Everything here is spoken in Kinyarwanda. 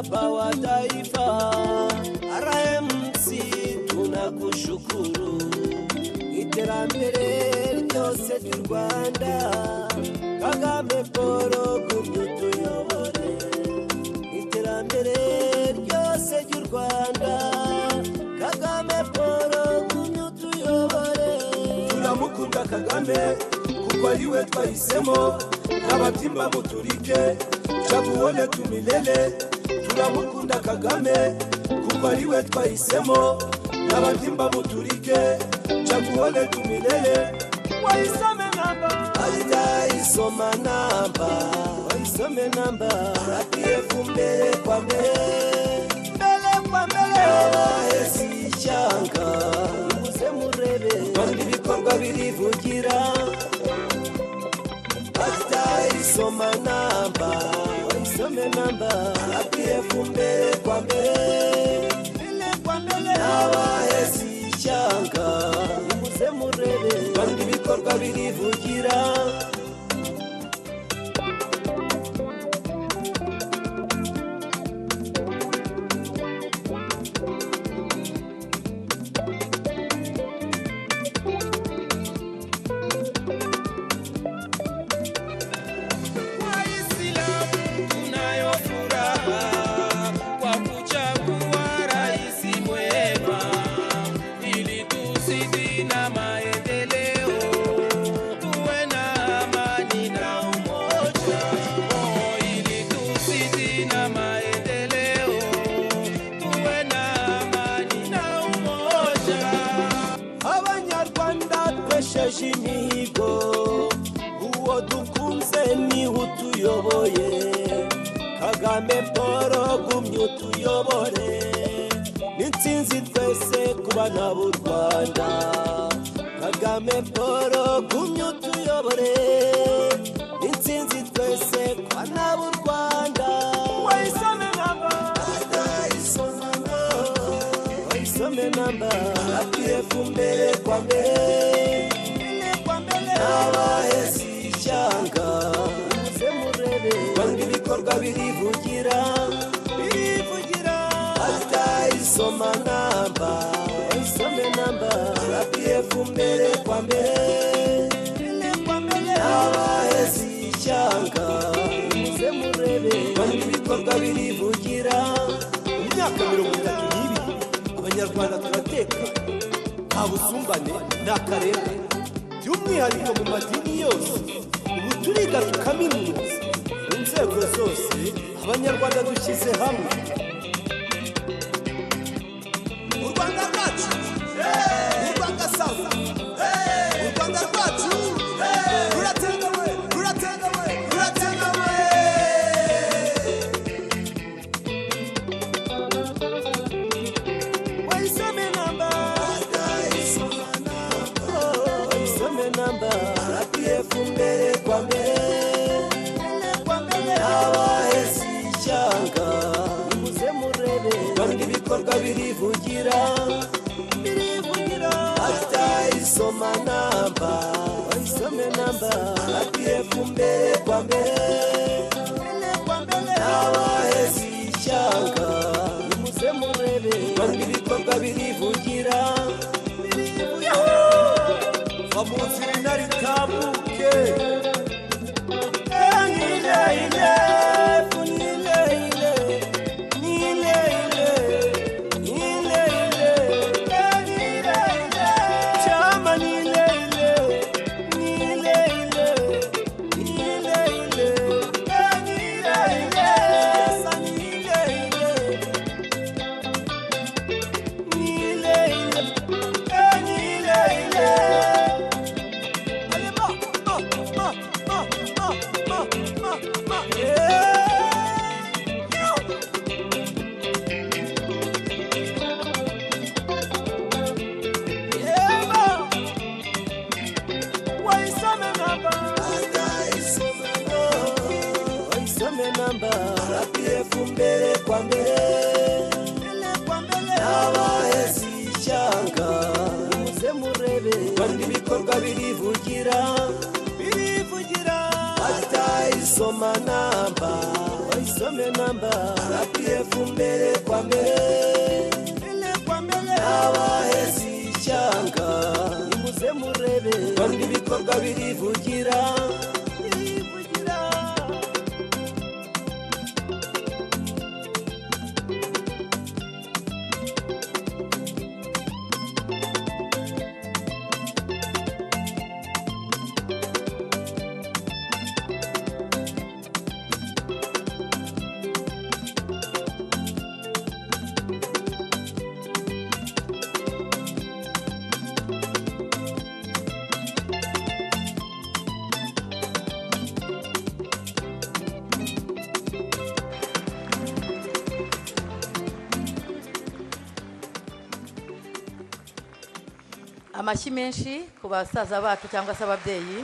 baba wa taifa RMC tunakushukuru iterambere ryose ry'u Rwanda Kagame Paul kumutuyobore iterambere ryose ry'u Rwanda Kagame Paul kumutuyobore turamukunda Kagame kuko ariwe twahisemo n'abatimba muturike chaguone tumilele turamukunda Kagame kuko ariwe twahisemo n'abatimba muturike chaguone tumilele waisome namba alitaisoma namba waisome namba RPF mbele kwa mbele hesi changa muze murebe kandi bikorwa birivugira alitaisoma namba waisome namba RPF mbele kwa mbele hesi changa muze murebe kandi bikorwa birivugira Shimigo uwo dukunze ni utuyoboye Kagame Paul kumutuyobore n'intsinzi twese kubana b'u Rwanda Kagame Paul kumutuyobore n'intsinzi twese kubana b'u Rwanda waisome namba RPF mbele kwa mbele hesi changa muze murebe kandi bikorwa birivugira alitaisoma namba waisome namba RPF mbele kwa mbele hesi changa muze murebe kandi bikorwa birivugira imyaka 32 abanyarwanda turateka nta busumbane n'akarere by'umwihariko mu madini yose ubu turiga tukaminuza mu nzego zose abanyarwanda dushyize hamwe u Rwanda rwacu u Rwanda sawa u Rwanda rwacu rurategawe waisome namba RPF mbele kwa mbele hesi changa muze murebe kandi bikorwa birivugira alitaisoma namba waisome namba RPF mbele kwa mbele hesi changa muze murebe kandi bikorwa birivugira Amunziri nari tabuke nile chama namba RPF mbele kwa mbele hesi changa muze murebe kandi bikorwa birivugira alitaisoma namba waisome namba RPF fumbere kwa mbere abahezi ishyanga nimuze murebe kandi ibikorwa birivugira amashyi menshi ku basaza bacu cyangwa se ababyeyi